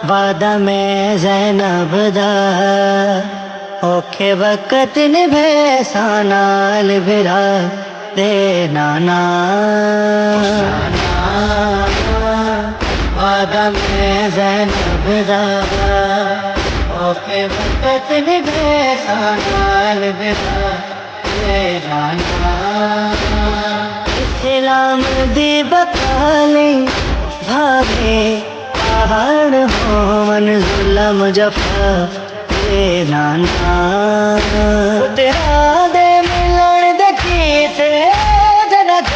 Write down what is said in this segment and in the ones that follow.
वादा में ज़ैनब दा औखे वक़्त निभे सानाल बिरा दे नाना वादा में ज़ैनब दा औखे वक़्त निभे सानाल बिरा दे नाना इस्लाम दी बकाले भावे पहाड़ हो मन जुल्म जफा दे नाना तेरा दे मिलन देखी ते जनत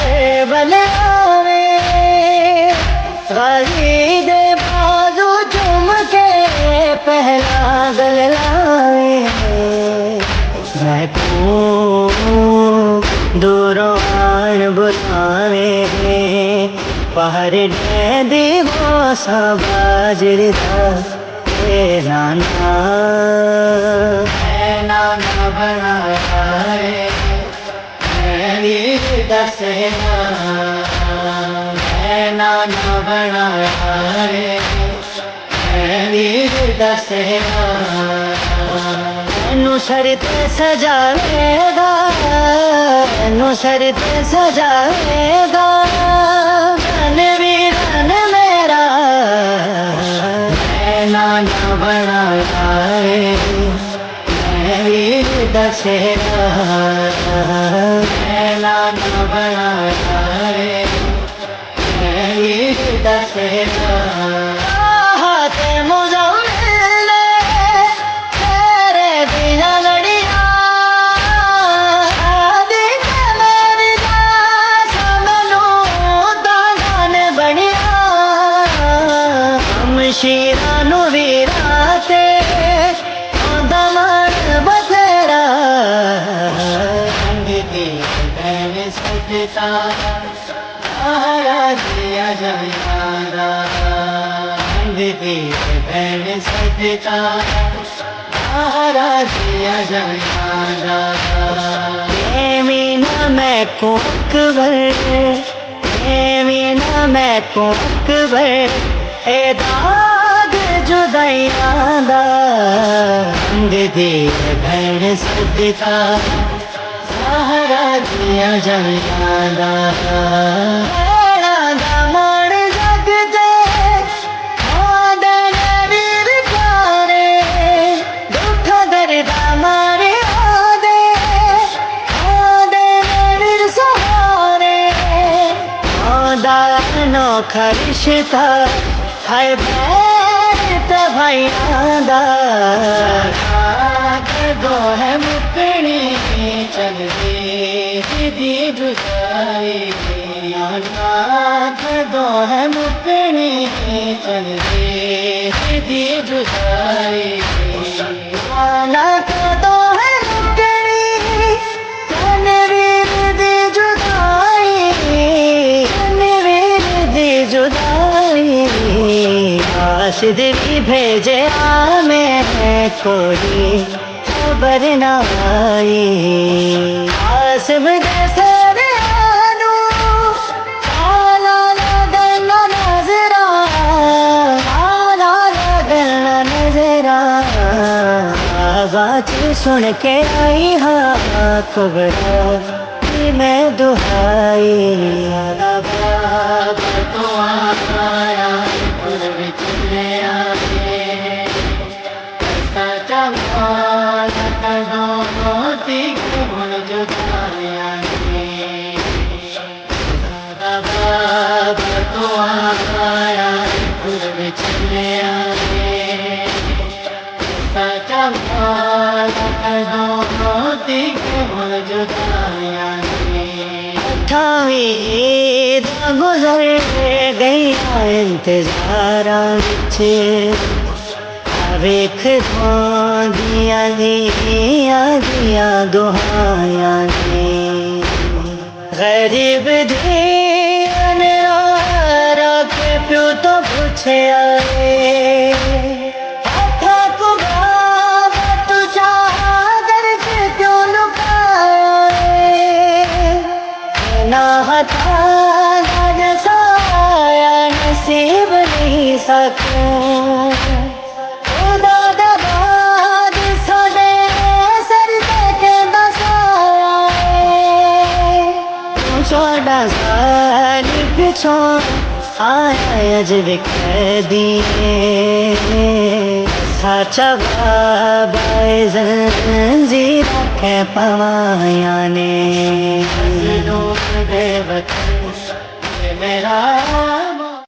बले आवे गाजी दे बाजू चुम के पहला गल लावे मैं दूरों आन बुलावे पहाड़ दे दीवो बाजरदा नाना नाना बनाया रे मेरी दसना नाना बनाया रे मेरी दसना नुसरत सजावेगा नुसरत सजावेगा रणवीरन मेरा नाना बनाया रे मेरी दशहरा नाना बनाया रे मेरी दशहरा शीरानु वीराते दमन बथेरा अंगती बैन सजता सहारा दिया जमियारा अंगती बैन सजता सहारा दिया जमियारा मीना मैं कोकबर मीना मैं कोकबर ए दाग जुदाइयां दा दी भैन सदका सहारा दिया जमियां दा मन जग दे आदन वीर प्यारे दुख दर्द मारे आदे आदन वीर सहारे आदा खरिश्ता हाय बैठ भाई आंदा दो है मुकनी चल दी जुदाई दो है मुकनी चल दी जुदाई ना दो है मुकनी रणवीर दी जुदाई रणवीर दी जुदाई आसिद भी भेजे मैं कोई खबर न आई आसम जैसे आनू आला लगना नजरा आला लगना नजरा आवाज सुन के आई हाँ खबर मैं दुहाई तो आया ईद गुजर गई इंतजारा विच वेख दिया दिया दिया दुहाया ने गरीब धियन रख प्यो तो पूछे आए हाथा को बात चादर से क्यों लुकाए ना हथा ना जसाया नसीब नहीं सकूं छो आया अजब कैदी साचा बाबाए जंजीर के पवाया ने मजलूम बेवकूफ मेरा